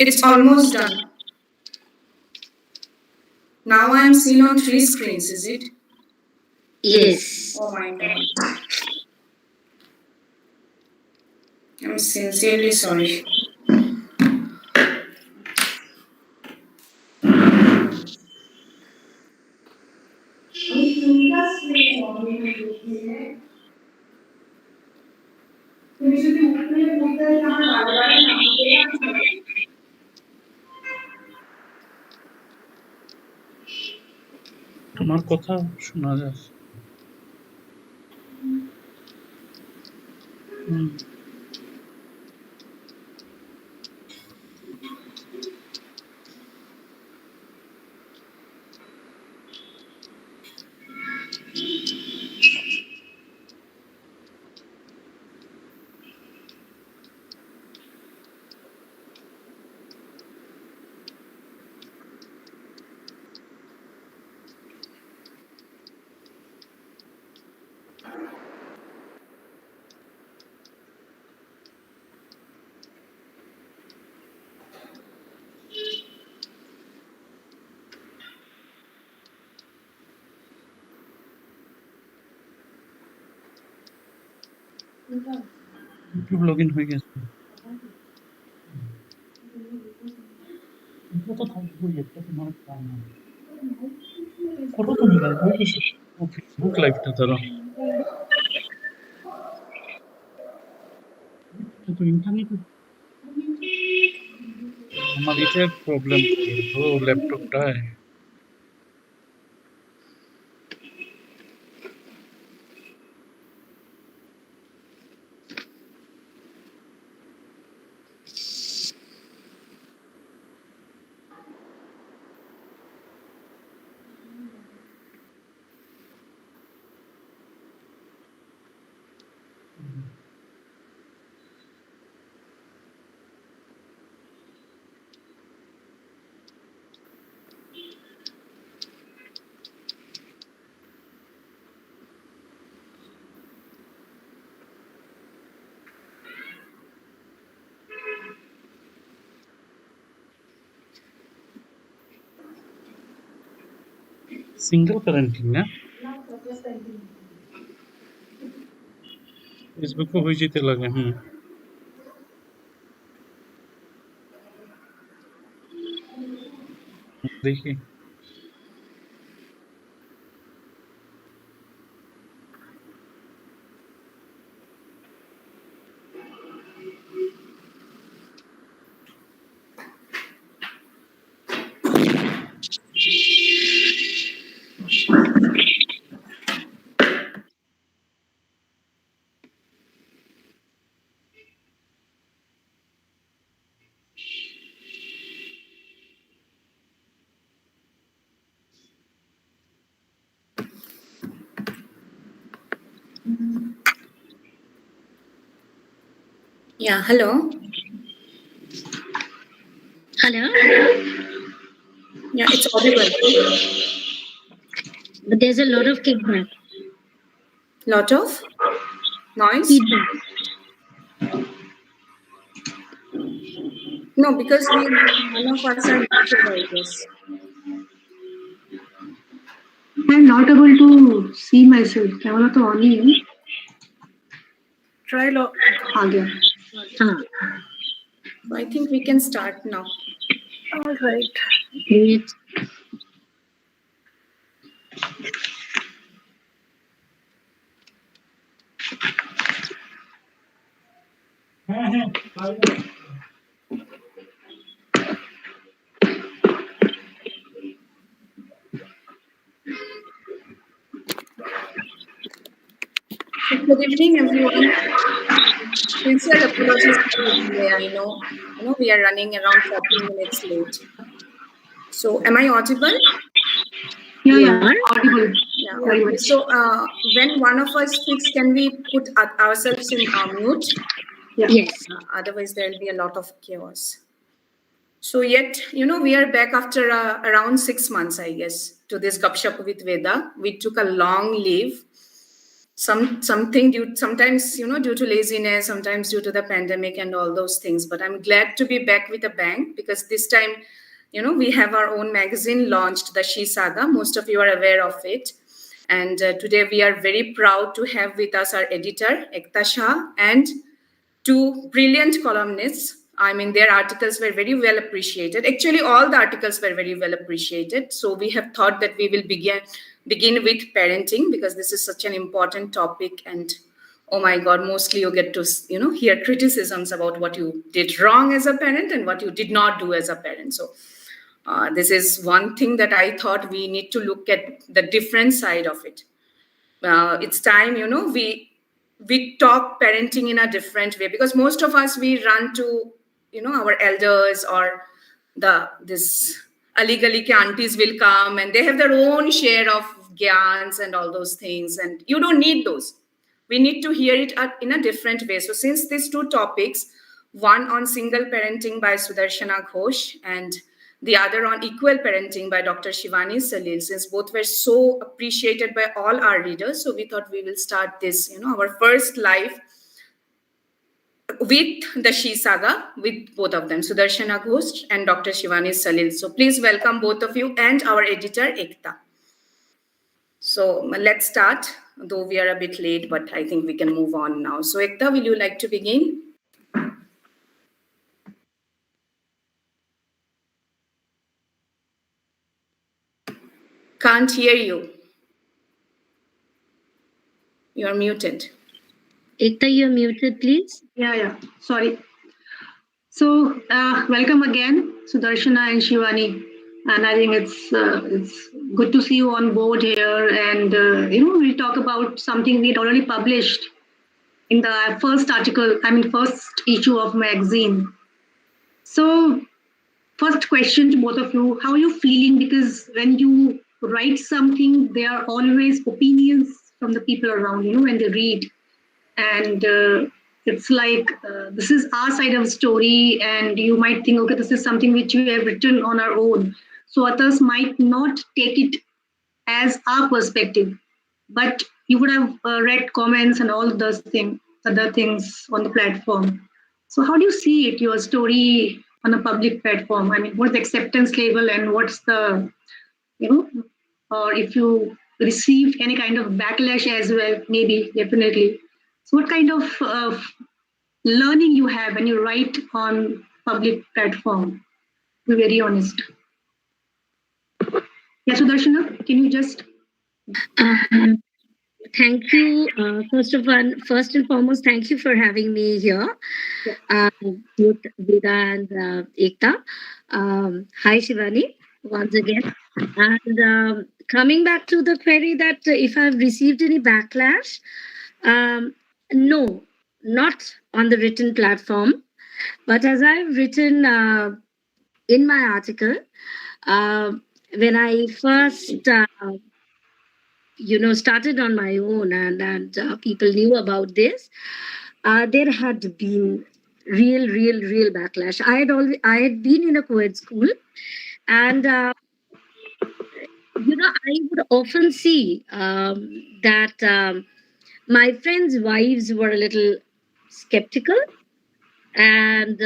It's almost done. Now I am seen on 3 screens, is it? Yes. Oh my god. I'm sincerely sorry. তোমার কথা শোনা যাচ্ছে। YouTube log in হয়ে গেছে। এটা তো থাকবেই, এটা তোমার কাম না। করো তুমি লাইভ হয়ে গেছে। ও ফেসবুক লাইভটা ধরো। এটা তো ইন্টারনেট আমার এটা প্রবলেম তো ল্যাপটপটায়। সিঙ্গেল প্যারেন্টিং না, ফেসবুকে হয়ে যেতে লাগে। দেখি Yeah, hello. Hello. Yeah, it's audible. But there's a lot of kickback. Lot of noise? Feedback. No, because none of us are YouTube, I guess. I'm not able to see myself. Camera तो on ही है। Try lo. आ गया। I think we can start now. All right. Great. Good evening, everyone. Sincere apologies for the delay. I know we are running around 40 minutes late. So, am I audible? Yeah, audible. Yeah. Very Okay. much. So, when one of us speaks, can we put ourselves in mute? Yeah. Yes. Otherwise, there will be a lot of chaos. So yet, we are back after around 6 months, I guess, to this Gupshup with Veda. We took a long leave. Something sometimes, due to laziness, sometimes due to the pandemic and all those things. But I'm glad to be back with a bang, because this time, we have our own magazine launched, the She Saga. Most of you are aware of it. And today we are very proud to have with us our editor, Ekta Shah, and two brilliant columnists. I mean, their articles were very well appreciated. Actually, all the articles were very well appreciated. So we have thought that we will begin with parenting, because this is such an important topic. And oh my God, mostly you get to hear criticisms about what you did wrong as a parent and what you did not do as a parent. So this is one thing that I thought we need to look at the different side of it. It's time, we talk parenting in a different way, because most of us, we run to our elders, or this Ali aunties will come and they have their own share of gyans and all those things, and you don't need those. We need to hear it in a different way. So since these two topics, one on single parenting by Sudarshana Ghosh and the other on equal parenting by Dr. Shivani Salil, since both were so appreciated by all our readers, so we thought we will start this, our first live with the She Saga with both of them, Sudarshana Ghosh and Dr. Shivani Salil. So please welcome both of you and our editor, Ekta. So let's start, though we are a bit late, but I think we can move on now. So Ekta, will you like to begin? Can't hear you. You're muted. Ekta, you're muted, please. Yeah. Sorry. So welcome again, Sudarshana and Shivani. And I think it's good to see you on board here. And we'll talk about something we had already published in the first issue of magazine. So first question to both of you: how are you feeling? Because when you write something, there are always opinions from the people around, when they read. And it's like, this is our side of the story, and you might think, okay, this is something which we have written on our own. So others might not take it as our perspective, but you would have read comments and all those other things on the platform. So how do you see it, your story on a public platform? I mean, what's the acceptance level, and what's the, or if you received any kind of backlash as well, maybe, definitely. So what kind of learning you have when you write on public platform? To be very honest. Yes, Sudarshana, can you just? Thank you. First and foremost, thank you for having me here, with Veda and Ekta. Hi, Shivani, once again. And coming back to the query that if I've received any backlash, no, not on the written platform, but as I've written in my article, when I first started on my own, and people knew about this, there had been real backlash. I had been in a co-ed school, and I would often see that my friends' wives were a little skeptical, and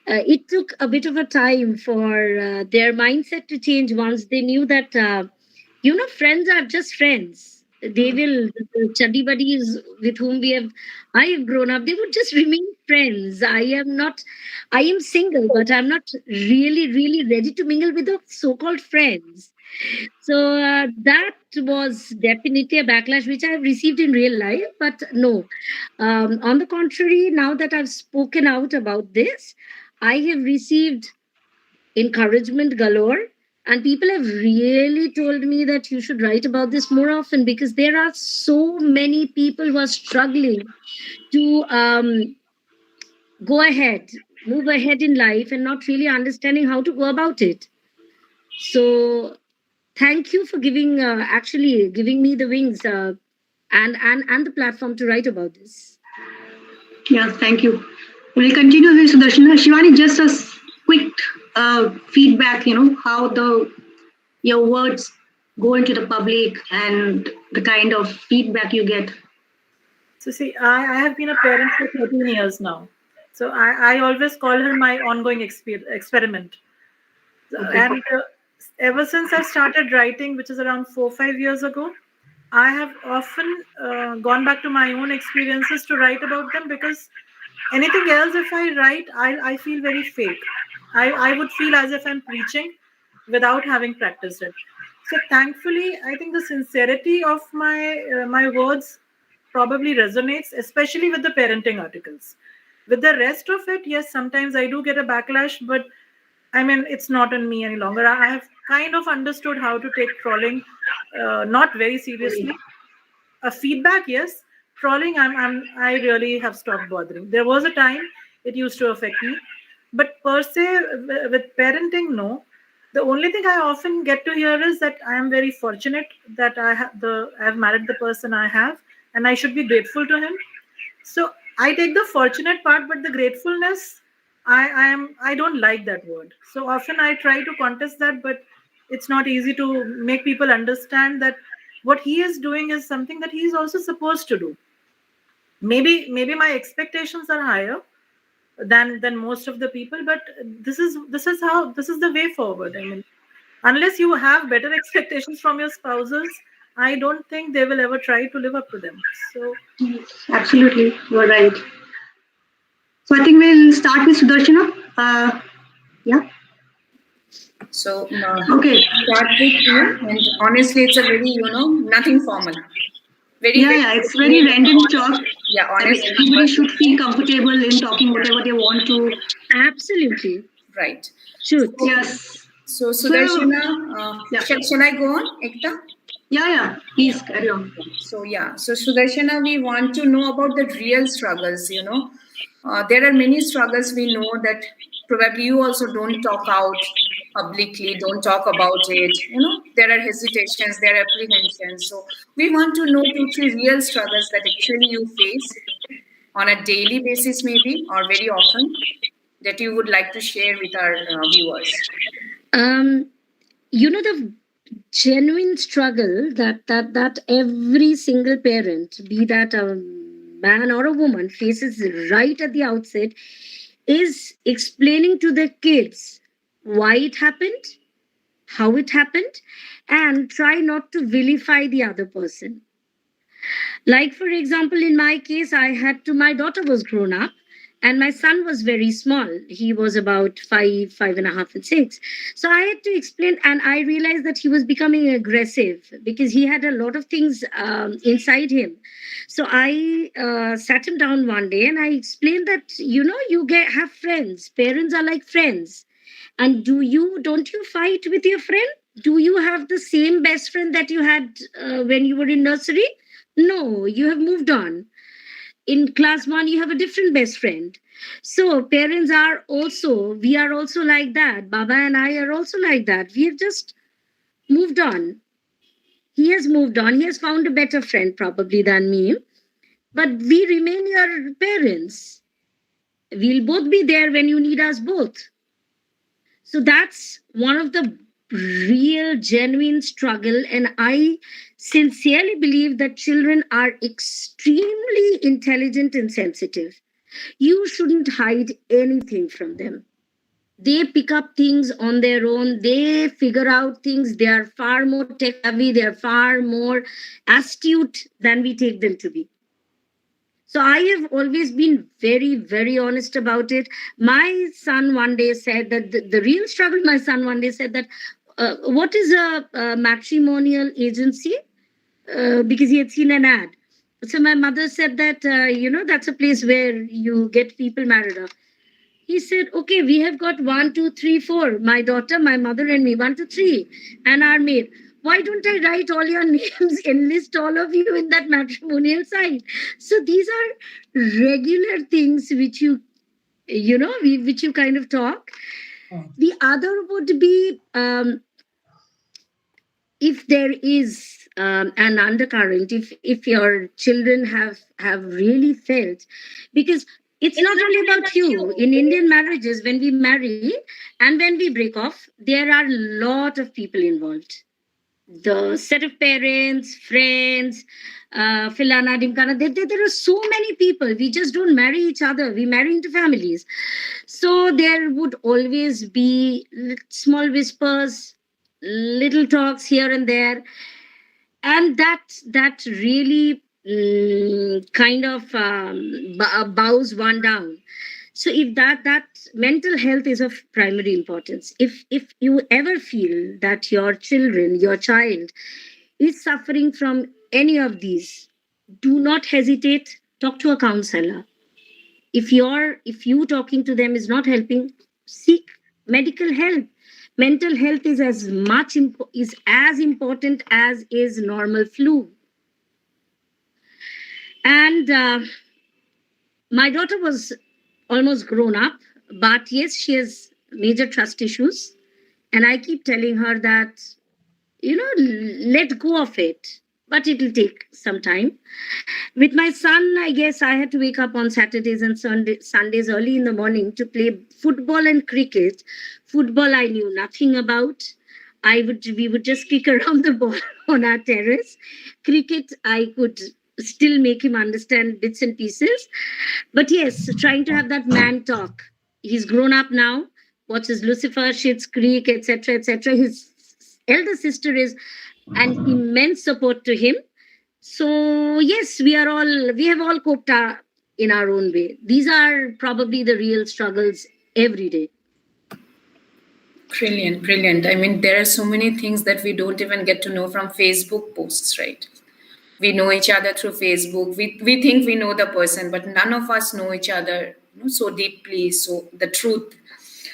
it took a bit of a time for their mindset to change once they knew that friends are just friends. They will, the chuddy buddies with whom I have grown up, they would just remain friends. I am single, but I'm not really ready to mingle with the so-called friends. So that was definitely a backlash which I have received in real life. But no, on the contrary, now that I've spoken out about this, I have received encouragement galore. And people have really told me that you should write about this more often, because there are so many people who are struggling to move ahead in life and not really understanding how to go about it. So thank you for giving me the wings and the platform to write about this. Yeah, thank you. We'll continue with Sudarshana. Shivani, just a quick feedback, how your words go into the public and the kind of feedback you get. So see, I have been a parent for 13 years now. So I always call her my ongoing experiment. Okay. And ever since I started writing, which is around 4-5 years ago, I have often gone back to my own experiences to write about them, because anything else, if I write, I feel very fake. I would feel as if I'm preaching without having practiced it. So thankfully, I think the sincerity of my words probably resonates, especially with the parenting articles. With the rest of it, yes, sometimes I do get a backlash, but I mean, it's not on me any longer. I have kind of understood how to take trolling not very seriously. A feedback, yes. Trolling, I really have stopped bothering. There was a time it used to affect me, but per se with parenting, no. The only thing I often get to hear is that I am very fortunate that I have married the person I have, and I should be grateful to him. So I take the fortunate part, but the gratefulness, I don't like that word. So often I try to contest that, but it's not easy to make people understand that what he is doing is something that he is also supposed to do. Maybe my expectations are higher than most of the people, but this is the way forward. I mean, unless you have better expectations from your spouses, I don't think they will ever try to live up to them. So Absolutely, you're right. So I think we'll start with Sudarshana. Yeah. So Okay. start with you, and honestly, it's a very nothing formal. Yeah, it's very random talk. Yeah, I mean, honest. everybody should feel comfortable in talking whatever they want to. Absolutely. Right. Should. Yes. So Sudarshana, Yeah. shall I go on, Ekta? Yeah. Please carry on. So Sudarshana, we want to know about the real struggles. There are many struggles we know that probably you also don't talk out publicly, don't talk about it. There are hesitations, there are apprehensions. So we want to know 2-3 real struggles that actually you face on a daily basis, maybe, or very often, that you would like to share with our viewers. The genuine struggle that every single parent, be that a man or a woman, faces right at the outset is explaining to their kids why it happened, how it happened, and try not to vilify the other person. Like, for example, in my case, my daughter was grown up and my son was very small. He was about 5.5, and 6. So I had to explain, and I realized that he was becoming aggressive because he had a lot of things inside him. So I sat him down one day and I explained that, have friends. Parents are like friends. And don't you fight with your friend? Do you have the same best friend that you had when you were in nursery? No, you have moved on. In class 1, you have a different best friend. So we are also like that. Baba and I are also like that. We have just moved on. He has moved on. He has found a better friend probably than me. But we remain your parents. We'll both be there when you need us both. So that's one of the real, genuine struggle. And I sincerely believe that children are extremely intelligent and sensitive. You shouldn't hide anything from them. They pick up things on their own. They figure out things. They are far more tech savvy. They are far more astute than we take them to be. So I have always been very, very honest about it. My son one day said that the real struggle, my son one day said that, what is a matrimonial agency? Because he had seen an ad. So my mother said that, that's a place where you get people married off. He said, okay, we have got 1, 2, 3, 4. My daughter, my mother, and me, 1, 2, 3, and our maid. Why don't I write all your names, enlist all of you in that matrimonial site? So these are regular things which which you kind of talk. The other would be if there is an undercurrent, if your children have really felt, because it's not only about you. In Indian marriages, when we marry and when we break off, there are a lot of people involved. The set of parents, friends, Filana, Dimkana, there are so many people. We just don't marry each other. We marry into families. So there would always be small whispers, little talks here and there. And that really kind of bows one down. So if that mental health is of primary importance, if you ever feel that your child is suffering from any of these, do not hesitate, talk to a counselor. If you talking to them is not helping, seek medical help. Mental health is as important as is normal flu. And my daughter was almost grown up, but yes, she has major trust issues. And I keep telling her that, let go of it, but it will take some time. With my son, I guess I had to wake up on Saturdays and Sundays early in the morning to play football and cricket. Football, I knew nothing about. We would just kick around the ball on our terrace. Cricket, I could still make him understand bits and pieces. But yes, trying to have that man talk. He's grown up now, watches Lucifer, Schitt's Creek, etc., etc. His elder sister is an immense support to him. So yes, we have all coped in our own way. These are probably the real struggles every day. Brilliant. I mean, there are so many things that we don't even get to know from Facebook posts, right? We know each other through Facebook. We think we know the person, but none of us know each other so deeply, so the truth.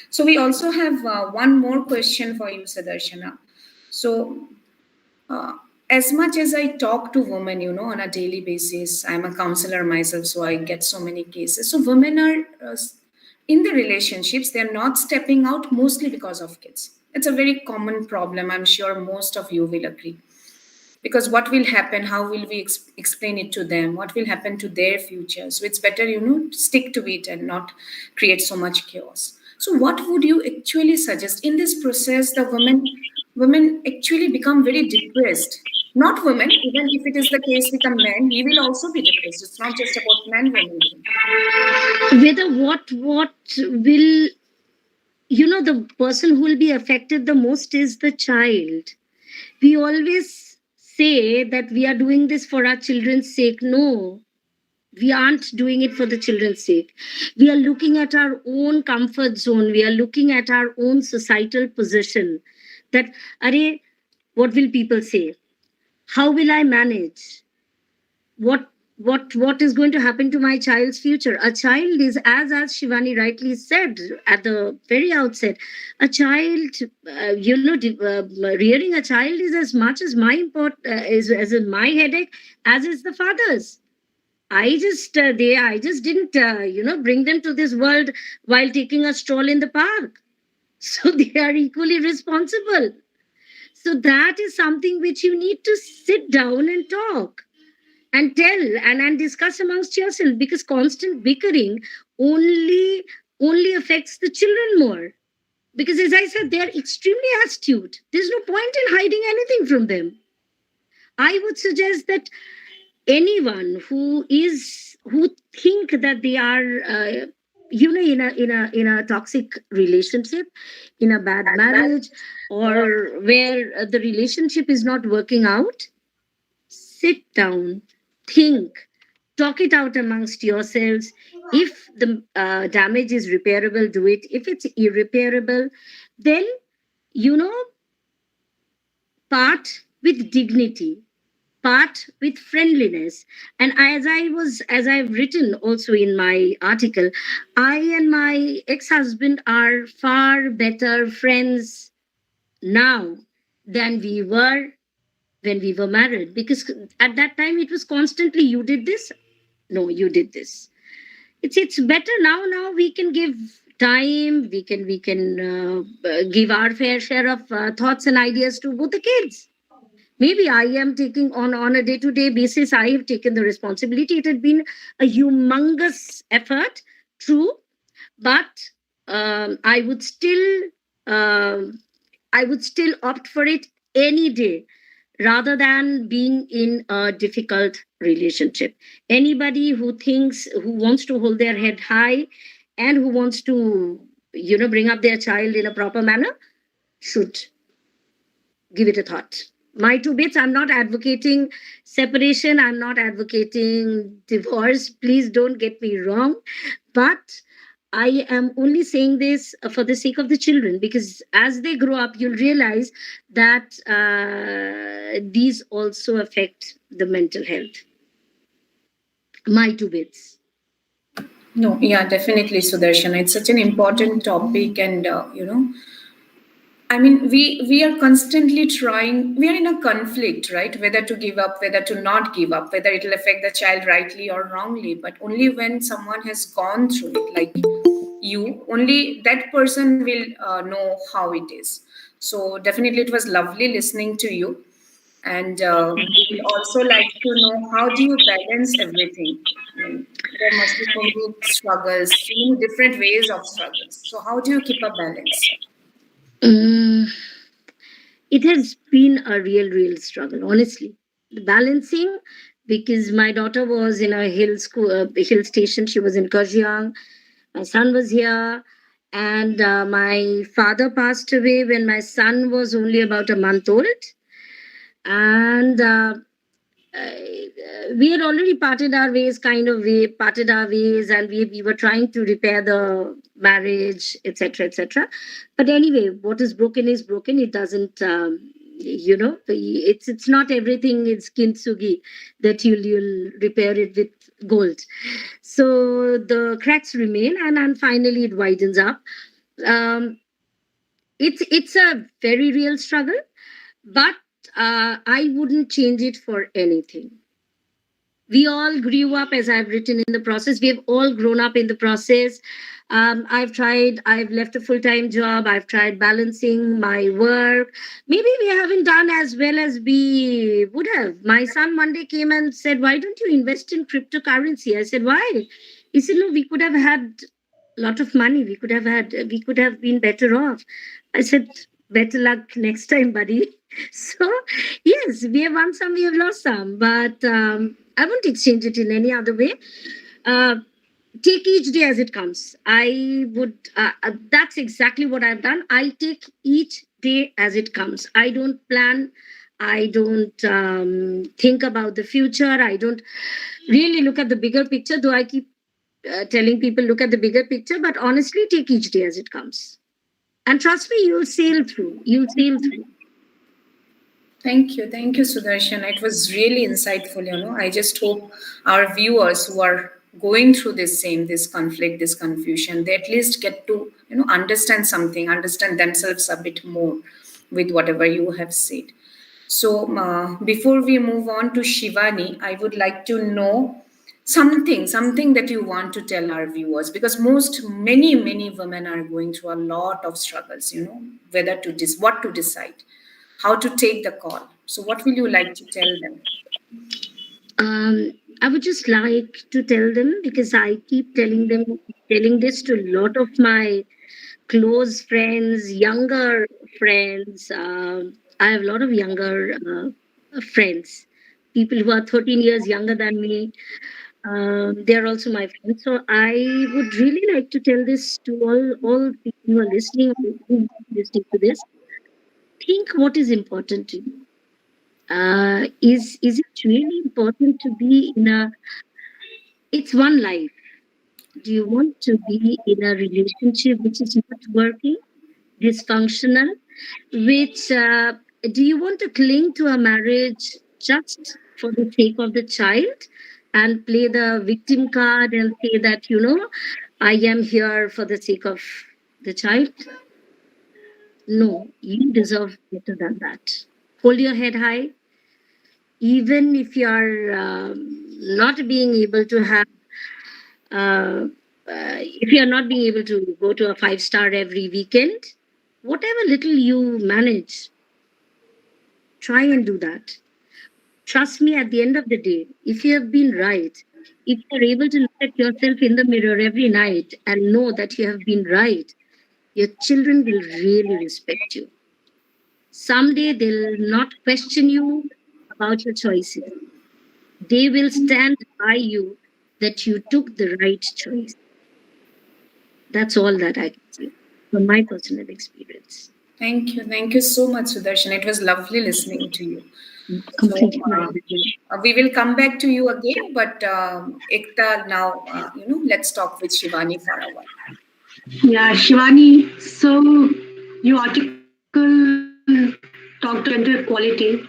So we also have one more question for you, Sudarshana. So as much as I talk to women, on a daily basis, I'm a counselor myself, so I get so many cases. So women are in the relationships, they're not stepping out mostly because of kids. It's a very common problem. I'm sure most of you will agree. Because what will happen? How will we explain it to them? What will happen to their future? So it's better, to stick to it and not create so much chaos. So what would you actually suggest in this process? The women actually become very depressed. Not women, even if it is the case with a man, he will also be depressed. It's not just about men, women. Whether what will, the person who will be affected the most is the child. We always say that we are doing this for our children's sake. No, we aren't doing it for the children's sake. We are looking at our own comfort zone. We are looking at our own societal position. That, what will people say? How will I manage? What is going to happen to my child's future? A child is, as Shivani rightly said at the very outset, a child, rearing a child is as much as my headache as is the father's. I just didn't bring them to this world while taking a stroll in the park. So they are equally responsible. So that is something which you need to sit down and talk and tell and discuss amongst yourself, because constant bickering only affects the children more. Because as I said, they are extremely astute. There's no point in hiding anything from them. I would suggest that anyone who think that they are in a toxic relationship, in a bad marriage, or where the relationship is not working out, sit down, think, talk it out amongst yourselves. If the damage is repairable, do it. If it's irreparable, then part with dignity, part with friendliness. And as I've written also in my article, I and my ex-husband are far better friends now than we were when we were married, because at that time it was constantly, you did this, no, you did this. It's better now we can give time, we can give our fair share of thoughts and ideas to both the kids. Maybe I am taking on a day-to-day basis, I have taken the responsibility. It had been a humongous effort true, but I would still opt for it any day rather than being in a difficult relationship. Anybody who wants to hold their head high and who wants to, bring up their child in a proper manner should give it a thought. My two bits, I'm not advocating separation, I'm not advocating divorce. Please don't get me wrong. But I am only saying this for the sake of the children, because as they grow up, you'll realize that these also affect the mental health. My two bits. No, yeah, definitely, Sudarshan. It's such an important topic, and I mean, we are constantly trying. We are in a conflict, right? Whether to give up, whether to not give up, whether it will affect the child rightly or wrongly. But only when someone has gone through it, like you, only that person will know how it is. So definitely, it was lovely listening to you, and we will also like to know how do you balance everything. I mean, there must be so many struggles, so many different ways of struggles. So how do you keep a balance? Mm, it has been a real struggle, honestly. The balancing, because my daughter was in a hill station. She was in Kurjiang. My son was here, and my father passed away when my son was only about a month old. And we had already parted our ways, and we were trying to repair the marriage, etc. But anyway, what is broken is broken. It doesn't, it's not everything is kintsugi that you'll repair it with gold. So the cracks remain, and finally it widens up. Um, it's a very real struggle, but I wouldn't change it for anything. We all grew up, as I've written in the process. We have all grown up in the process. I've left a full-time job. I've tried balancing my work. Maybe we haven't done as well as we would have. My son one day came and said, "Why don't you invest in cryptocurrency?" I said, "Why?" He said, "No, we could have had a lot of money. We could have been better off." I said, "Better luck next time, buddy." So, yes, we have won some, we have lost some, but I won't exchange it in any other way. Uh, take each day as it comes. That's exactly what I've done. I take each day as it comes. I don't plan. I don't think about the future. I don't really look at the bigger picture, though I keep telling people look at the bigger picture, but honestly, take each day as it comes. And trust me, you'll sail through. You'll sail through. Thank you, Sudarshan. It was really insightful. I just hope our viewers who are going through this conflict, this confusion, they at least get to understand something, understand themselves a bit more with whatever you have said. So before we move on to Shivani, I would like to know something that you want to tell our viewers, because many women are going through a lot of struggles. Whether what to decide, how to take the call. So, what will you like to tell them? I would just like to tell them, because I keep telling this to a lot of my close friends, younger friends. I have a lot of younger friends, people who are 13 years younger than me. They're also my friends. So I would really like to tell this to all people who are listening to this. Think what is important to you. Is it really important to be in a? It's one life. Do you want to be in a relationship which is not working, dysfunctional? Which do you want to cling to a marriage just for the sake of the child and play the victim card and say that I am here for the sake of the child? No, you deserve better than that. Hold your head high, even if you are not being able to have if you are not being able to go to a 5-star every weekend, whatever little you manage, try and do that. Trust me, at the end of the day, if you have been right, if you're able to look at yourself in the mirror every night and know that you have been right, your children will really respect you. Someday they'll not question you about your choices. They will stand by you that you took the right choice. That's all that I can say from my personal experience. Thank you. Thank you so much, Sudarshan. It was lovely listening to you. Completely. We will come back to you again, but Ekta, now, let's talk with Shivani for a while. Yeah, Shivani. So your article talked about gender equality,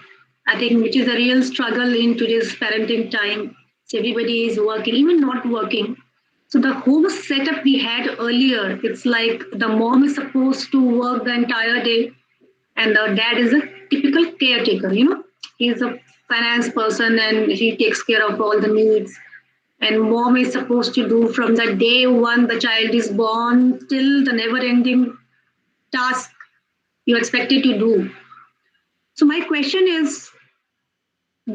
I think, which is a real struggle in today's parenting time. So everybody is working, even not working. So the whole setup we had earlier, it's like the mom is supposed to work the entire day, and the dad is a typical caretaker. He's a finance person and he takes care of all the needs. And mom is supposed to do from the day one the child is born till the never-ending task you're expected to do. So my question is,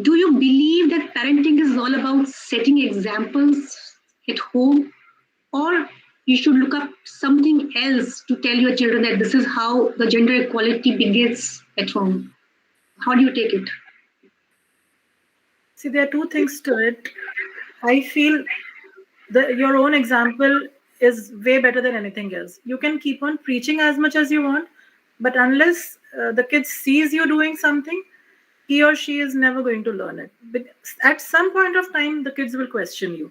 do you believe that parenting is all about setting examples at home, or you should look up something else to tell your children that this is how the gender equality begins at home? How do you take it? See, there are two things to it. I feel that your own example is way better than anything else. You can keep on preaching as much as you want, but unless the kid sees you doing something, he or she is never going to learn it. But at some point of time, the kids will question you.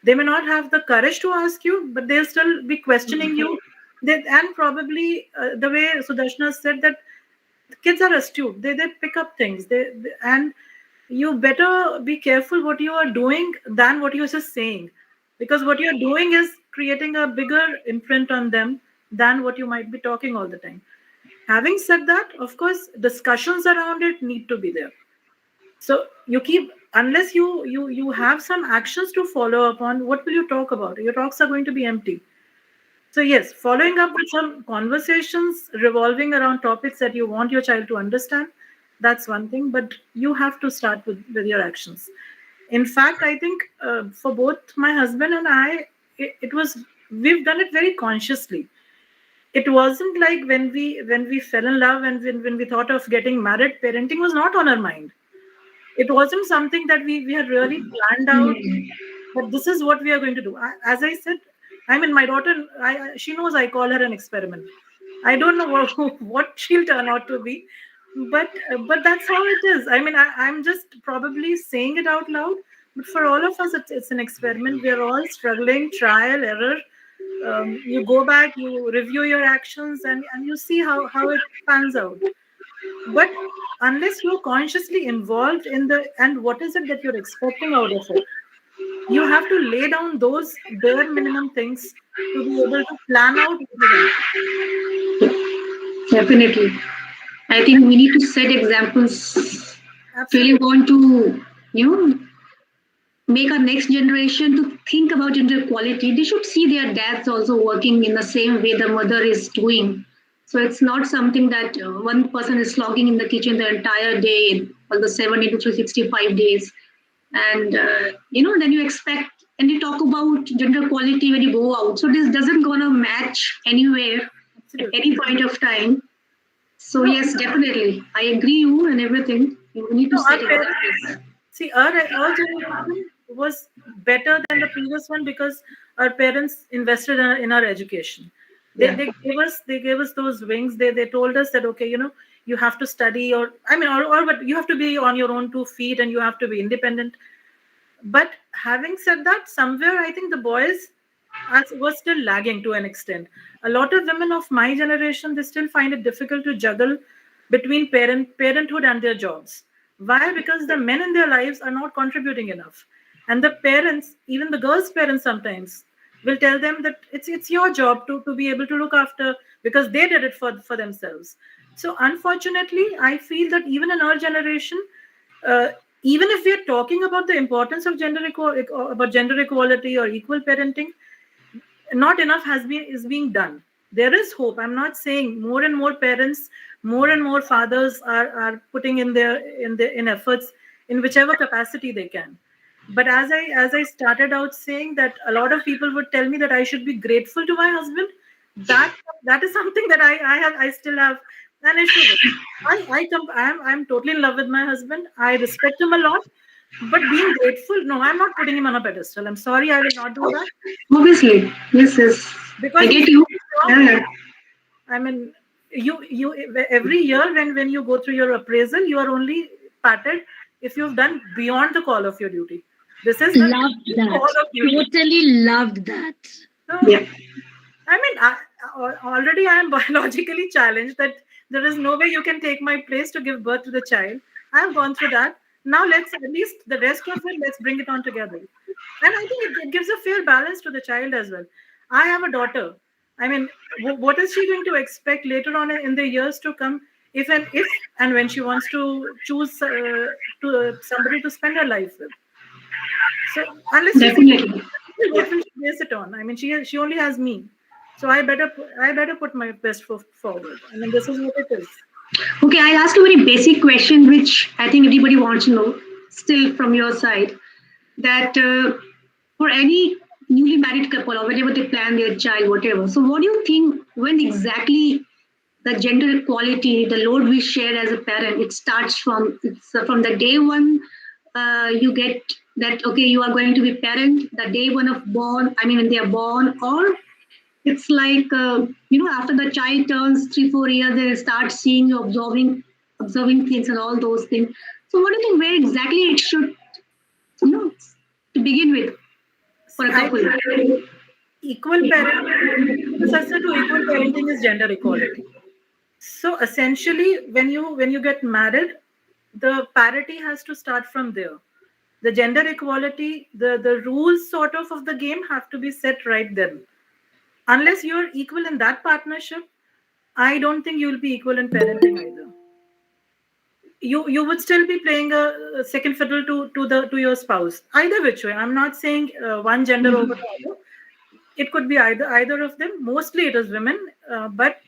They may not have the courage to ask you, but they'll still be questioning you. And probably the way Sudarshana said, that kids are astute. They pick up things. And you better be careful what you are doing than what you're just saying, because what you're doing is creating a bigger imprint on them than what you might be talking all the time. Having said that, of course, discussions around it need to be there. So you keep, unless you have some actions to follow up on, what will you talk about? Your talks are going to be empty. So yes, following up with some conversations revolving around topics that you want your child to understand, that's one thing, but you have to start with your actions. In fact, I think for both my husband and I, we've done it very consciously. It wasn't like when we fell in love and when we thought of getting married, parenting was not on our mind. It wasn't something that we had really planned out, but this is what we are going to do. As I said, I mean, my daughter, she knows I call her an experiment. I don't know what she'll turn out to be, but that's how it is. I mean, I'm just probably saying it out loud, but for all of us, it's an experiment. We're all struggling, trial, error. You go back, you review your actions, and you see how it pans out. But unless you're consciously involved in and what is it that you're expecting out of it, you have to lay down those bare minimum things to be able to plan out what you want. Definitely. I think we need to set examples. Absolutely. Really want to, make our next generation to think about gender equality. They should see their dads also working in the same way the mother is doing. So it's not something that one person is slogging in the kitchen the entire day, all the 70 to 365 days. And, then you expect, and you talk about gender equality when you go out. So this doesn't gonna match anywhere at any point of time. So yes, definitely. I agree you and everything. You need to set examples. See, our generation was better than the previous one because our parents invested in our education. They gave us those wings. They told us that, okay, you have to study, but you have to be on your own 2 feet and you have to be independent. But having said that, somewhere I think the boys were still lagging to an extent. A lot of women of my generation, they still find it difficult to juggle between parenthood and their jobs. Why? Because the men in their lives are not contributing enough. And the parents, even the girls' parents sometimes, will tell them that it's your job to be able to look after, because they did it for themselves. So unfortunately, I feel that even in our generation, even if we are talking about the importance of gender equality or equal parenting, not enough is being done. There is hope. I'm not saying more and more parents, more and more fathers are putting in efforts in whichever capacity they can. But as I started out saying that a lot of people would tell me that I should be grateful to my husband, that is something that I still have an issue with. I'm totally in love with my husband. I respect him a lot, but being grateful, no, I'm not putting him on a pedestal. I'm sorry, I will not do that Obviously, yes, yes. because I if get you you. Yeah. I mean, you every year when you go through your appraisal, you are only patted if you've done beyond the call of your duty. This is the Loved call that. of duty. Totally loved that. So, Yeah. I mean, already I am biologically challenged that there is no way you can take my place to give birth to the child. I have gone through that. Now let's at least the rest of it, let's bring it on together. And I think it gives a fair balance to the child as well. I have a daughter. I mean, what is she going to expect later on in the years to come if and when she wants to choose somebody to spend her life with? So unless she's Definitely. what will she base it on? I mean, she only has me, so I better put my best foot forward. I mean, this is what it is. Okay, I asked a very basic question, which I think everybody wants to know, still from your side, that for any newly married couple or whenever they plan their child, whatever. So, what do you think when exactly the gender equality, the load we share as a parent, it starts from from the day one you get that okay, you are going to be parent, the day one of born. I mean, when they are born, or it's like after the child turns 3 4 years, they start seeing you observing things and all those things. So, what do you think? Where exactly it should, you know, to begin with for See, a I couple? think equal parenting, the successor to equal parenting is gender equality. So essentially, when you get married, the parity has to start from there. The gender equality, the rules sort of the game have to be set right then. Unless you're equal in that partnership, I don't think you'll be equal in parenting either. You would still be playing a second fiddle to your spouse, either which way. I'm not saying one gender over the other. It could be either of them. Mostly it is women, but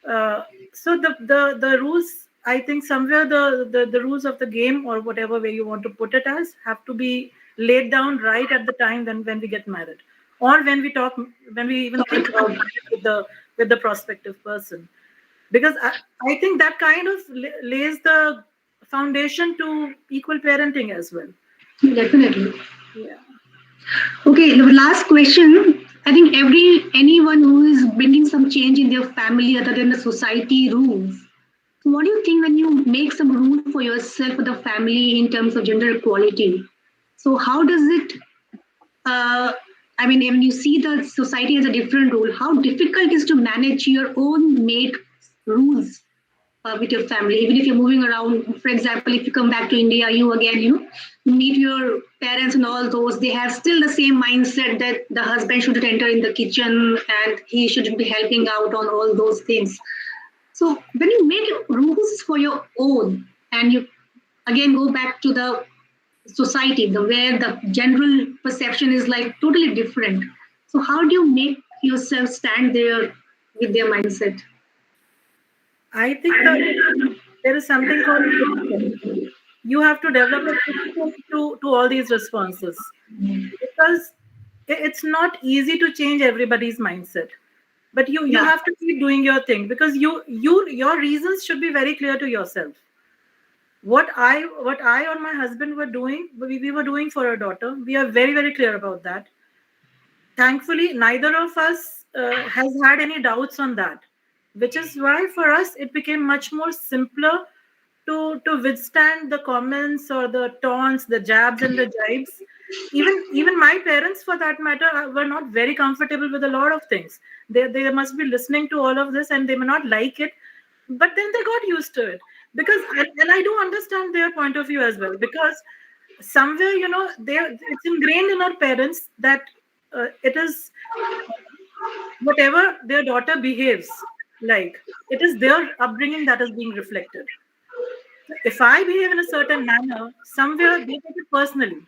uh, so the rules, I think somewhere the rules of the game, or whatever way you want to put it as, have to be laid down right at the time when we get married, or when we even think about marriage with the prospective person, because I think that kind of lays the foundation to equal parenting as well. Definitely. Yeah. Okay, the last question. I think anyone who is bringing some change in their family other than the society rules. So what do you think when you make some rule for yourself for the family in terms of gender equality? So how does it? Uh, I mean, when you see the society as a different rule, how difficult is to manage your own made rules with your family, even if you're moving around. For example, if you come back to India, you again, meet your parents and all those, they have still the same mindset that the husband shouldn't enter in the kitchen and he shouldn't be helping out on all those things. So when you make rules for your own and you again go back to the society, the where the general perception is like totally different. So how do you make yourself stand there with their mindset? I think that there is something called thick. You have to develop a thick skin to all these responses, because it's not easy to change everybody's mindset, but you Yeah. have to keep doing your thing, because your reasons should be very clear to yourself. What I or my husband were doing, we were doing for our daughter, we are very very clear about that. Thankfully neither of us has had any doubts on that, which is why for us it became much more simpler to withstand the comments or the taunts, the jabs and the jibes. Even my parents, for that matter, were not very comfortable with a lot of things. They must be listening to all of this and they may not like it, but then they got used to it, because and I do understand their point of view as well, because somewhere they it's ingrained in our parents that it is whatever their daughter behaves like, it is their upbringing that is being reflected. If I behave in a certain manner, somewhere they take it personally.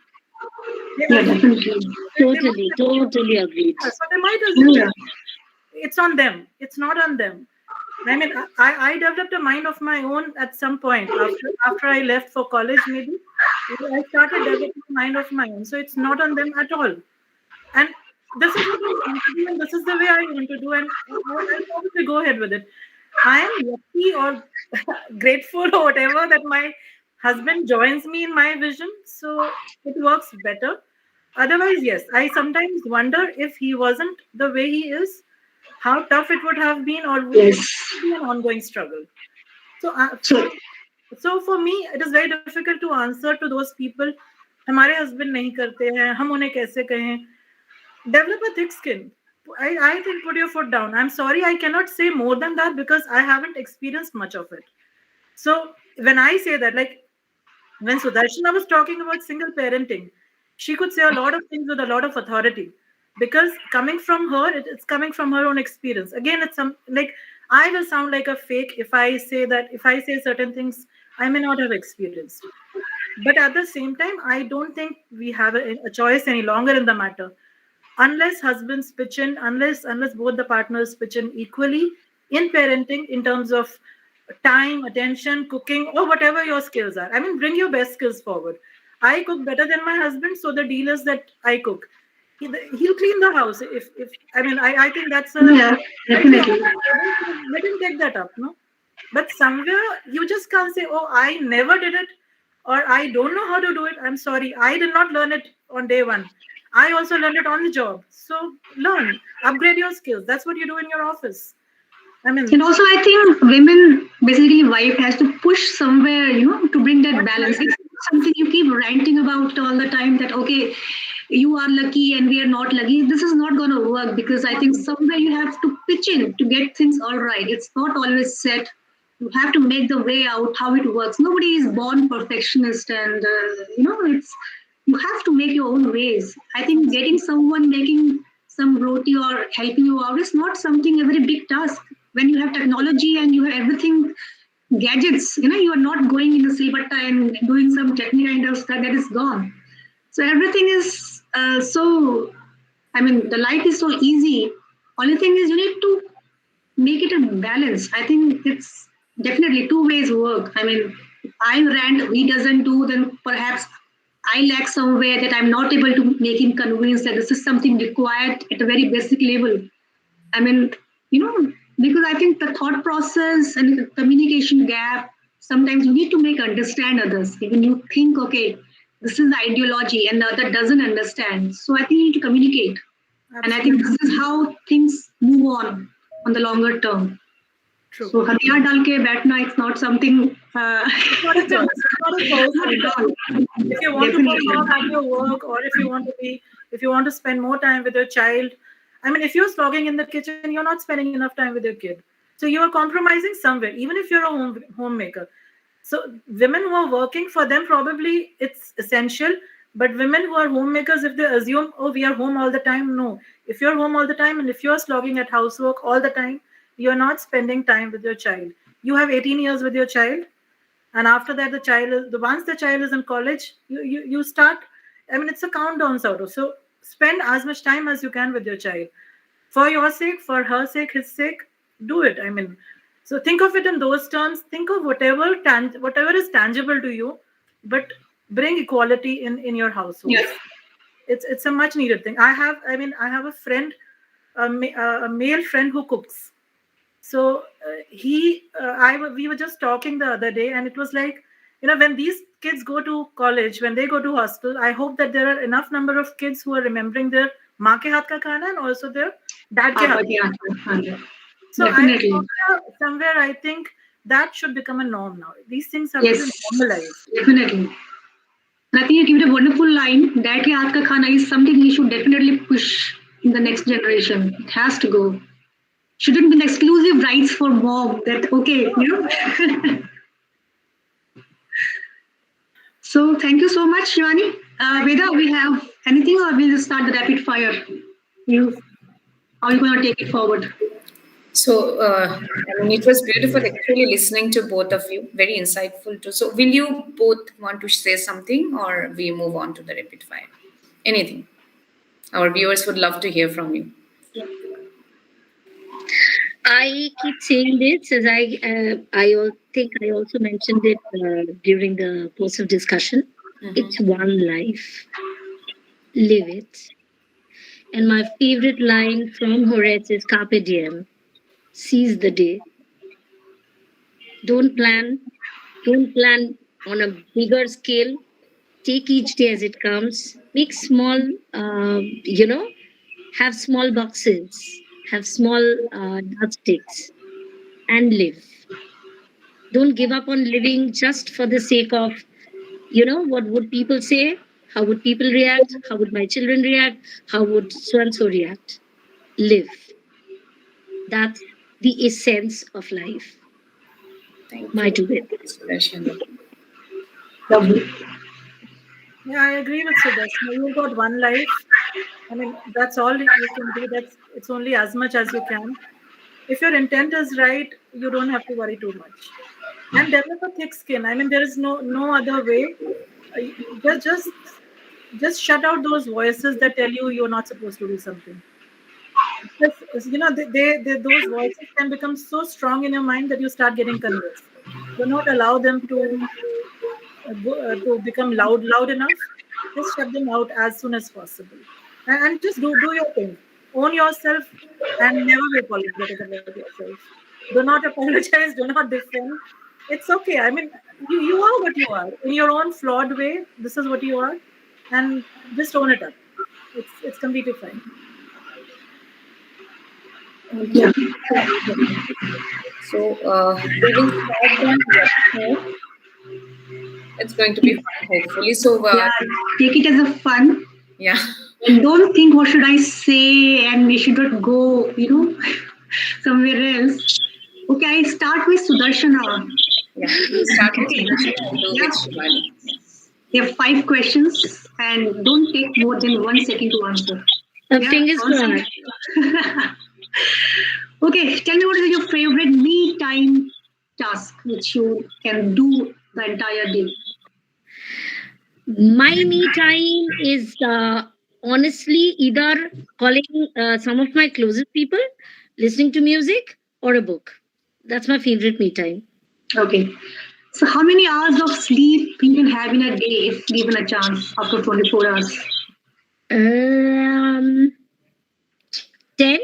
They Yeah, assume, definitely. they might Totally, assume, totally agreed. yeah, so they might assume Yeah. that it's on them. It's not on them. I mean, I developed a mind of my own at some point after I left for college, maybe. I started developing a mind of my own. So it's not on them at all. And this is what I want to do, and this is the way I want to do, and I'll probably go ahead with it. I am lucky or grateful or whatever that my husband joins me in my vision, so it works better. Otherwise, yes, I sometimes wonder if he wasn't the way he is, how tough it would have been, or would Yes. it be an ongoing struggle. So, So so for me, it is very difficult to answer to those people. हमारे husband नहीं करते हैं, हम उन्हें कैसे कहें? Develop a thick skin. I think put your foot down. I'm sorry, I cannot say more than that because I haven't experienced much of it. So when I say that, like when Sudarshana was talking about single parenting, she could say a lot of things with a lot of authority because coming from her, it's coming from her own experience. Again, it's some like I will sound like a fake if I say that if I say certain things I may not have experienced. But at the same time, I don't think we have a choice any longer in the matter unless husbands pitch in, unless both the partners pitch in equally in parenting in terms of time, attention, cooking, or whatever your skills are. I mean, bring your best skills forward. I cook better than my husband, so the deal is that I cook. He'll clean the house. If I mean, I think that's a yeah, definitely. let him take that up, no? But somewhere you just can't say, "Oh, I never did it," or "I don't know how to do it." I'm sorry, I did not learn it on day one. I also learned it on the job. So learn, upgrade your skills. That's what you do in your office. I mean, And also, I think women, basically, wife has to push somewhere, to bring that balance. It's something you keep ranting about all the time that, okay, you are lucky and we are not lucky. This is not going to work because I think somewhere you have to pitch in to get things all right. It's not always set. You have to make the way out how it works. Nobody is born perfectionist, and it's you have to make your own ways. I think getting someone making some roti or helping you out is not something a very big task. When you have technology and you have everything gadgets, you are not going in the silbatta and doing some technique kind of stuff that is gone. So everything is so. I mean, the life is so easy. Only thing is you need to make it a balance. I think it's definitely two ways work. I mean, if I rant, he doesn't do, then perhaps I lack somewhere that I'm not able to make him convinced that this is something required at a very basic level. I mean, because I think the thought process and the communication gap, sometimes you need to make understand others. Even you think, okay, this is the ideology and the other doesn't understand. So I think you need to communicate. And I think this is how things move on the longer term. true. So Hatiyar dal ke baithna, it's not something It's not a choice. It's not a choice. not at all. If you want Definitely. to perform at your work, or if you want to spend more time with your child, I mean, if you're slogging in the kitchen, you're not spending enough time with your kid. So you are compromising somewhere, even if you're a homemaker. So women who are working, for them probably it's essential. But women who are homemakers, if they assume, oh, we are home all the time, no. If you're home all the time and if you're slogging at housework all the time, you're not spending time with your child. You have 18 years with your child, and after that, once the child is in college, you start. I mean, it's a countdown sort of. So spend as much time as you can with your child, for your sake, for her sake, his sake. Do it. I mean, so think of it in those terms. Think of whatever is tangible to you, but bring equality in your household. Yes. It's a much needed thing. I have a friend, a male friend who cooks. So we were just talking the other day, and it was like, when these kids go to college, when they go to hostel, I hope that there are enough number of kids who are remembering their maa ke haath ka khana and also their dad ke haath. Yeah. So Definitely. somewhere I think that should become a norm now. These things have Yes. to be normalized. Definitely. And I think you give it a wonderful line. Dad ke haath ka khana is something we should definitely push in the next generation. It has to go. Shouldn't be an exclusive rights for mom that, okay. So thank you so much, Shivani. Veda, we have anything or we'll just start the rapid fire? How are you going to take it forward? So, I mean, it was beautiful actually listening to both of you. Very insightful too. So, will you both want to say something, or we move on to the rapid fire? Anything. Our viewers would love to hear from you. I keep saying this as think I also mentioned it during the course of discussion. It's one life. Live it. And my favorite line from Horace is Carpe diem. Seize the day. Don't plan. Don't plan on a bigger scale. Take each day as it comes. Make small, have small boxes, have small yardsticks, and live. Don't give up on living just for the sake of, what would people say? How would people react? How would my children react? How would so and so react? Live. That's the essence of life. Thank My you. to it. Sudarshan. Lovely. Yeah, I agree with Sudarshan. You've got one life. I mean, that's all you can do. It's only as much as you can. If your intent is right, you don't have to worry too much. And develop a thick skin. I mean, there is no other way. Just shut out those voices that tell you you're not supposed to do something. Because, those voices can become so strong in your mind that you start getting convinced. Do not allow them to become loud enough. Just shut them out as soon as possible, and just do your thing. Own yourself, and never be apologetic about yourself. Do not apologize. Do not defend. It's okay. I mean, you are what you are in your own flawed way. This is what you are, and just own it up. It's completely fine. Yeah. So we will start on now. It's going to be fun, hopefully. So Yeah, take it as a fun. yeah. And don't think what should I say and we should not go, somewhere else. Okay, I start with Sudarshana. Yeah, we'll start with Okay. Sudarshan and do Yeah. with Shivani. There are 5 questions and don't take more than 1 second to answer. Yeah, Fingers awesome. crossed. Okay, tell me what is your favorite me time task which you can do the entire day? My me time is honestly either calling some of my closest people, listening to music, or a book. That's my favorite me time. Okay. So how many hours of sleep you can have in a day if given a chance after 24 hours? 10? 10.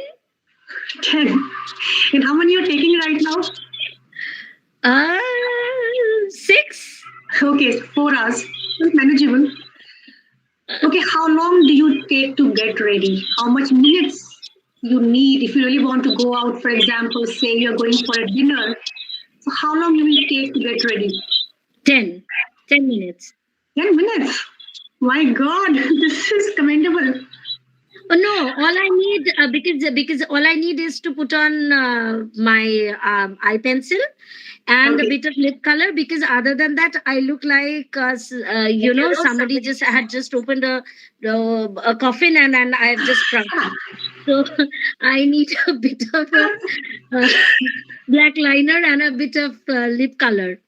And how many you're taking right now? 6? Okay, 4 hours. Manageable. Okay, how long do you take to get ready? How much minutes you need if you really want to go out, for example, say you're going for a dinner. So how long you will take to get ready? 10. 10 minutes. 10 minutes. My God, this is commendable. Oh no! All I need because all I need is to put on my eye pencil and a Okay. bit of lip color. Because other than that, I look like somebody just had just opened a coffin and I've just sprung. So I need a bit of a black liner and a bit of lip color.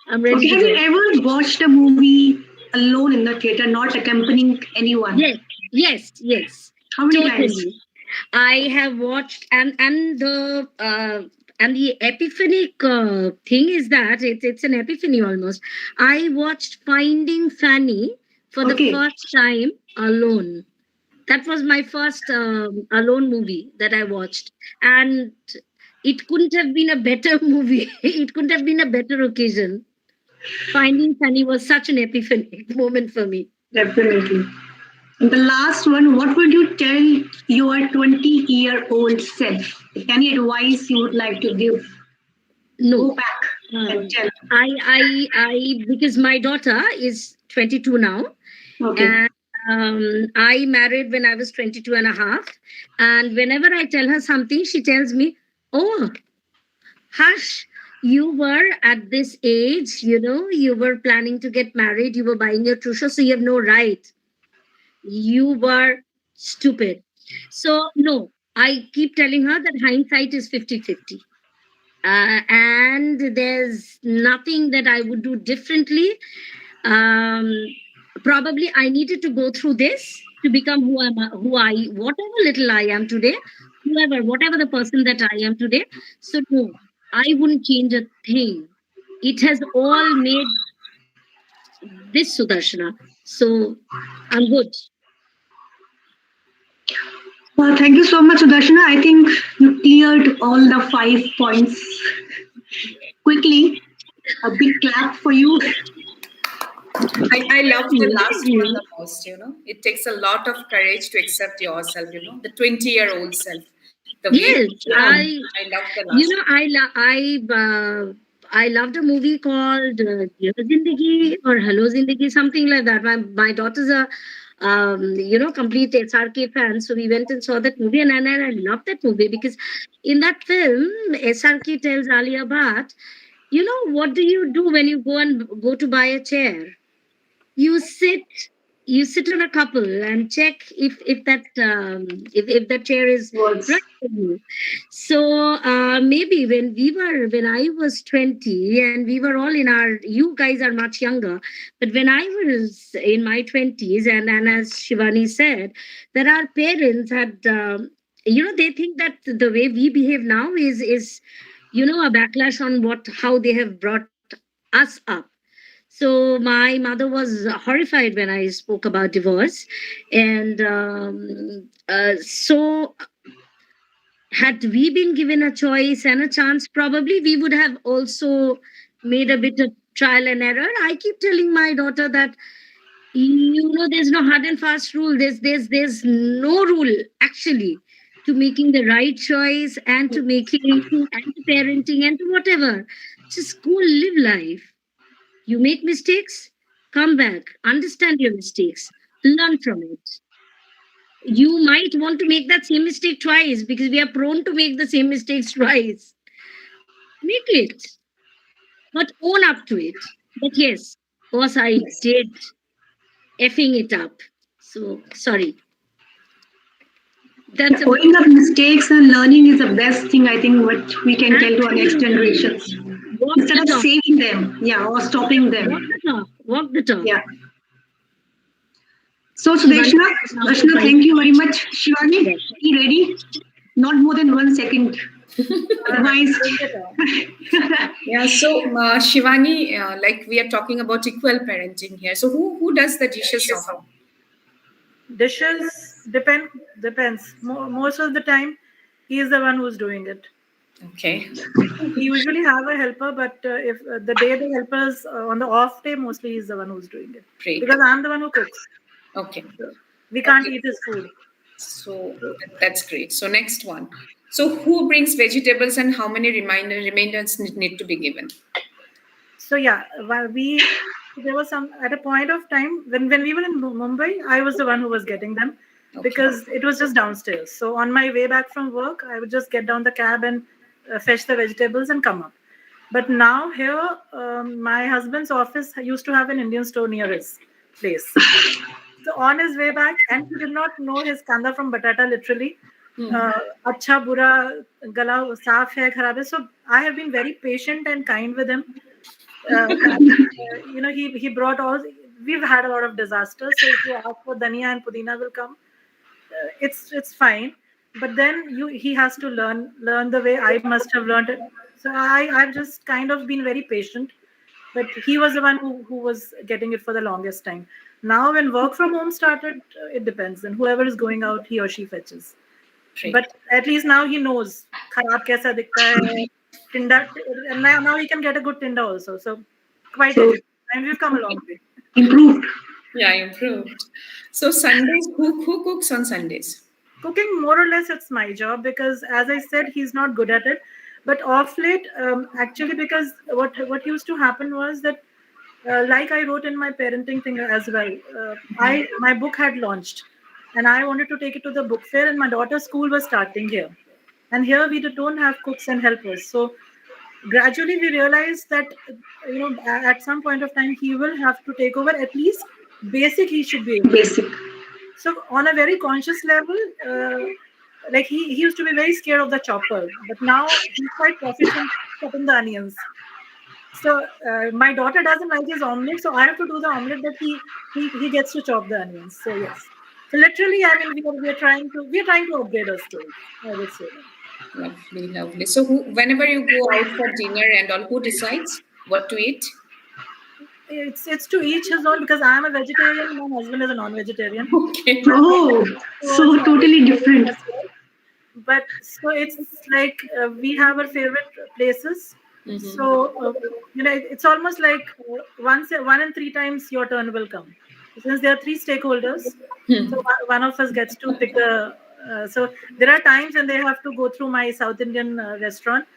I'm ready Okay, to have you go. ever watched a movie alone in the theater, not accompanying anyone? Yes. How many times? Totally. I have watched and the epiphanic thing is that it's an epiphany almost. I watched Finding Fanny for the Okay. first time alone. That was my first alone movie that I watched, and it couldn't have been a better movie. It couldn't have been a better occasion. Finding Fanny was such an epiphany moment for me. Definitely. And the last one, what would you tell your 20-year-old self? Any advice you would like to give? No. Go back and tell. I because my daughter is 22 now, Okay. and I married when I was 22 and a half. And whenever I tell her something, she tells me, "Oh, hush, you were at this age, you were planning to get married, you were buying your trousseau, so you have no right. You were stupid." So, no, I keep telling her that hindsight is 50-50. And there's nothing that I would do differently. Probably I needed to go through this to become whatever little I am today, whatever the person that I am today. So no, I wouldn't change a thing. It has all made this Sudarshana. So I'm good. Well, thank you so much, Sudarshana. I think you cleared all the 5 points quickly. A big clap for you. I love the last Thank one you. the most, It takes a lot of courage to accept yourself, the 20-year-old self. The way Yes, I love the last I loved a movie called Dear Zindagi or Hello Zindagi, something like that. My daughters are complete SRK fans, so we went and saw that movie, and I loved that movie because in that film, SRK tells Alia Bhatt, what do you do when you go to buy a chair? You sit on a couple and check if that chair is Words. right for you. So maybe when I was 20 and we were all you guys are much younger, but when I was in my 20s, and as Shivani said, that our parents had they think that the way we behave now is a backlash on how they have brought us up. So my mother was horrified when I spoke about divorce, and so had we been given a choice and a chance, probably we would have also made a bit of trial and error. I keep telling my daughter that there's no hard and fast rule. There's no rule actually to making the right choice and to making and to parenting and to whatever. Just go live life. You make mistakes, come back, understand your mistakes, learn from it. You might want to make that same mistake twice because we are prone to make the same mistakes twice. Make it, but own up to it. But yes, boss, I did effing it up. So sorry. That's Yeah, owning up mistakes and learning is the best thing I think what we can tell to our next Absolutely. generations. Walk Instead the of talk. saving them, yeah, or stopping Walk them. the talk. Walk the talk. Yeah. So Shivani, Sudeshna, thank you very much. Shivani, yes. be ready. Not more than 1 second. Otherwise, Yeah, so Shivani, like we are talking about equal parenting here. So who does the dishes of? Dishes depends. Most of the time, he is the one who's doing it. Okay, We usually have a helper, but if the day the helper is on the off day, mostly he's the one who's doing it. great. Because I'm the one who cooks. Okay, So we can't okay. eat his food. So that's great. So next one. So who brings vegetables and how many remainders need to be given? So yeah, there was some at a point of time when we were in Mumbai, I was the one who was getting them because it was just downstairs. So on my way back from work, I would just get down the cab and fetch the vegetables and come up. But now here, my husband's office used to have an Indian store near his place. So on his way back, and he did not know his kanda from batata literally. Acha bura gala saaf hai kharab hai. So I have been very patient and kind with him. He brought all. We've had a lot of disasters. So if you ask for dhania and pudina will come, it's fine. But then he has to learn the way I must have learned it. So I've just kind of been very patient. But he was the one who was getting it for the longest time. Now when work from home started, it depends. And whoever is going out, he or she fetches. Great. But at least now he knows kharab kaisa dikhta hai, tinda, and now he can get a good tinda also. So quite So- and we've come a long way. improved. Yeah, improved. So Sundays, who cooks on Sundays? Cooking, more or less, it's my job because, as I said, he's not good at it. But off late, actually, because what used to happen was that, like I wrote in my parenting thing as well, my book had launched, and I wanted to take it to the book fair, and my daughter's school was starting here, and here we don't have cooks and helpers, so gradually we realized that at some point of time he will have to take over, at least basic he should be able. Basic. So on a very conscious level, like he used to be very scared of the chopper, but now he's quite proficient chopping the onions. So my daughter doesn't like his omelette, so I have to do the omelette, but he gets to chop the onions. So yes, so literally, I mean, we are trying to upgrade our skills. I would say that. Lovely, lovely. So whenever you go out for dinner and all, who decides what to eat? it's to each his own, because I am a vegetarian, my husband is a non-vegetarian. Okay. Oh, so totally different. But so it's like we have our favorite places. Mhm. So it's almost like one and three times your turn will come. Since there are three stakeholders, Hmm. so one of us gets to pick the. So there are times when they have to go through my South Indian restaurant,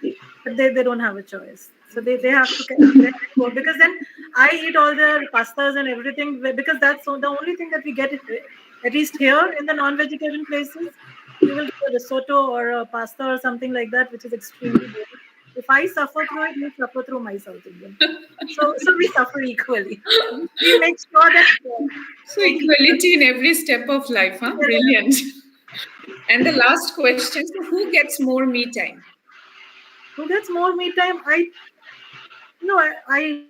but they don't have a choice. So they have to go, because then I eat all their pastas and everything, because that's the only thing that we get, at least here in the non-vegetarian places. You will get a risotto or a pasta or something like that, which is extremely good. If I suffer through it, you suffer through my South Indian. So we suffer equally. We make sure that So equality in every step of life, huh? Brilliant. And the last question: so who gets more me time? who gets more me time.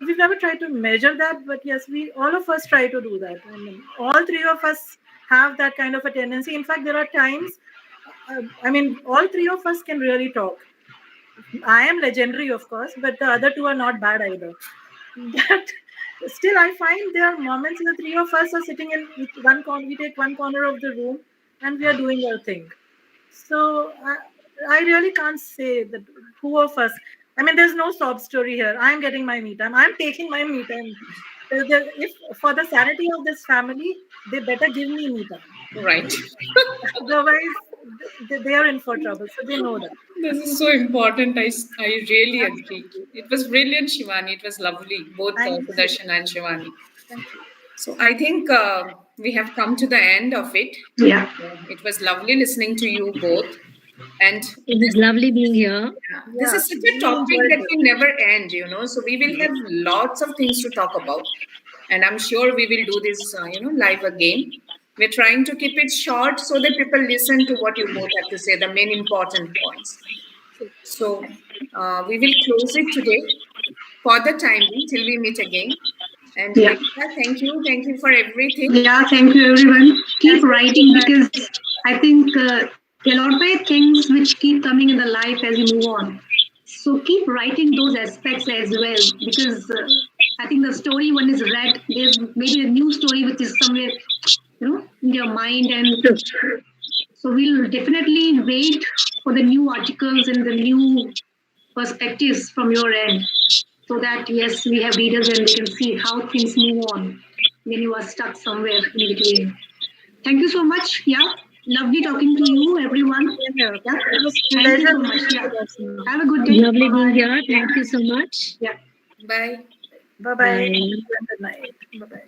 We've never tried to measure that, but yes, we all of us try to do that. I mean, all three of us have that kind of a tendency. In fact, there are times. All three of us can really talk. I am legendary, of course, but the other two are not bad either. But still, I find there are moments the three of us are sitting in one corner. We take one corner of the room, and we are doing our thing. So I really can't say that who of us. I mean, there's no sob story here. I'm getting my me time. I'm taking my me time. If for the sanity of this family, they better give me me time. Right. Otherwise, they are in for trouble. So they know that. This is so important. I really agree. It was brilliant, Shivani. It was lovely, both Thank you. Sudarshan and Shivani. Thank you. So I think we have come to the end of it. Yeah. It was lovely listening to you both. And It was lovely being here. this Yeah, is such a we topic enjoyed that it. will never end. So we will have lots of things to talk about. And I'm sure we will do this, live again. We're trying to keep it short so that people listen to what you both have to say, the main important points. So we will close it today for the time being till we meet again. And Yeah. Vedita, thank you. Thank you for everything. Yeah, thank you everyone. Keep Thank you so writing, much. because I think there are a lot of things which keep coming in the life as you move on. So keep writing those aspects as well, because I think the story one is read, there's maybe a new story which is somewhere, in your mind. And so we'll definitely wait for the new articles and the new perspectives from your end, so that yes, we have readers and they can see how things move on when you are stuck somewhere in between. Thank you so much. Yeah. Lovely talking to you, everyone. Same here. Yeah. It was a Thank you pleasure so much. meeting Yeah. you, Darshana. Have a good day. Lovely being Bye. here. Thank you so much. Yeah. Bye. Bye bye. Bye. Good night. Bye bye.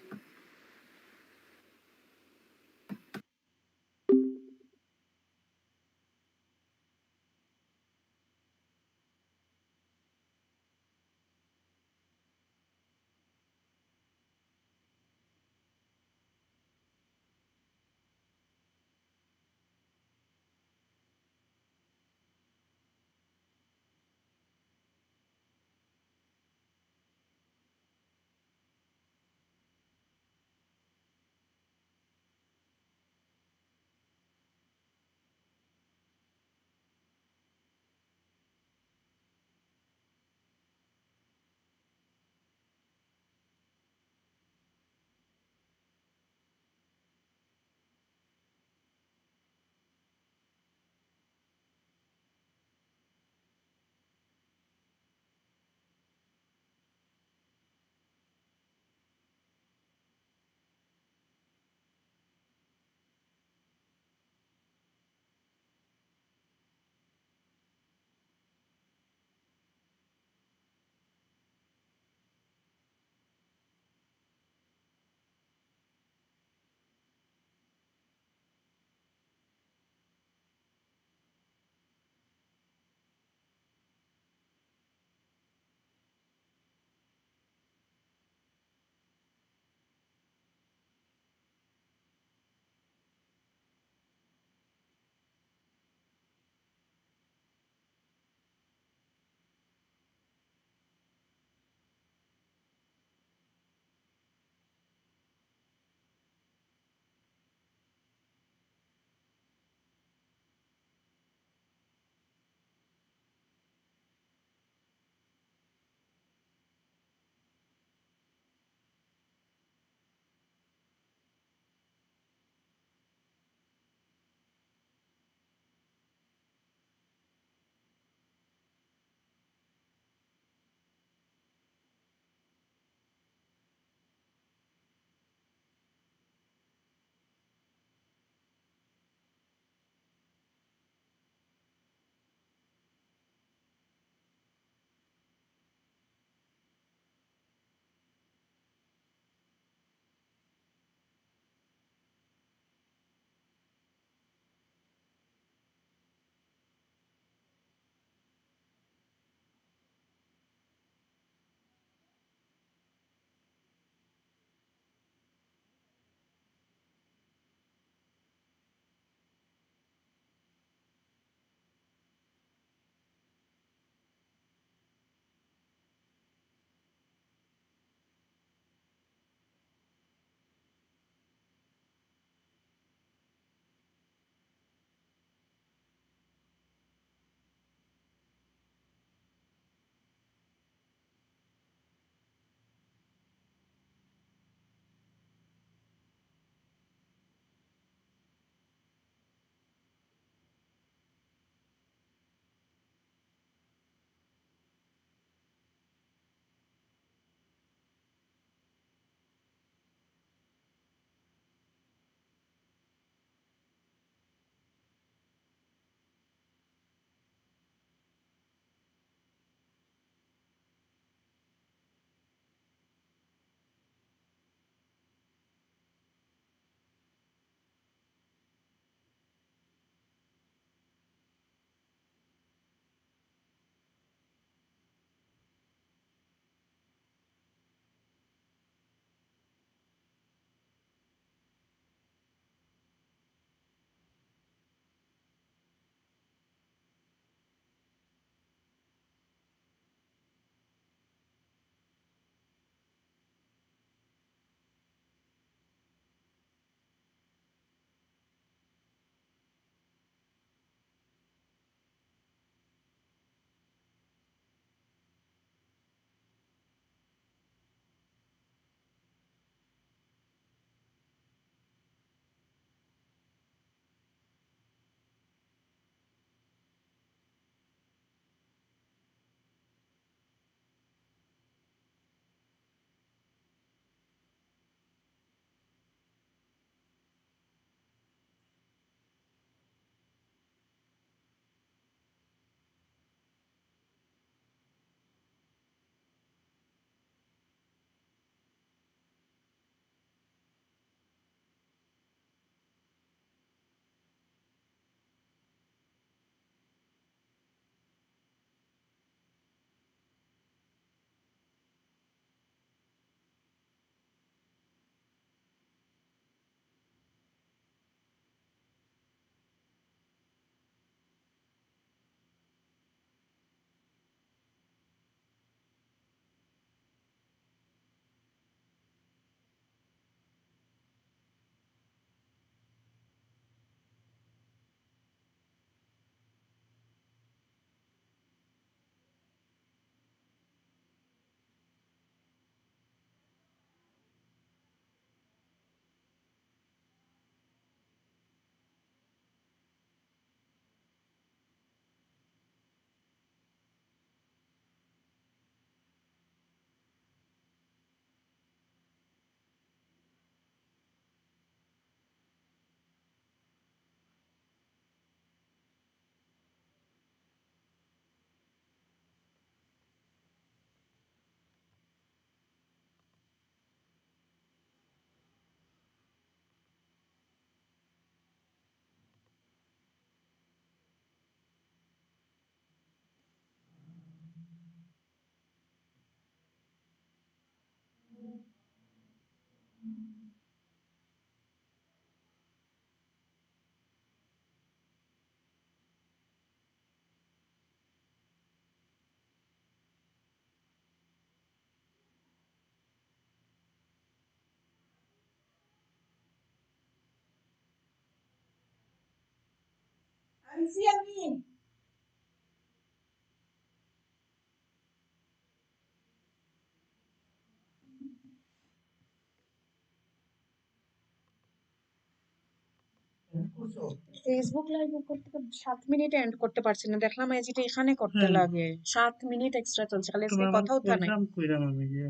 Facebook live করতে 7 মিনিটে and করতে পারছি না, দেখলাম এই যেটা এখানে করতে হ্যাঁ। লাগে 7 মিনিট এক্সট্রা চলছে, খালি আজকে তোমার কথা উঠা নাই। প্রোগ্রাম কইরাম আমি যে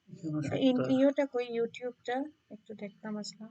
এখানে সপ্তাহ ইয়োটা কই, ইউটিউবটা একটু দেখতাম আসলাম।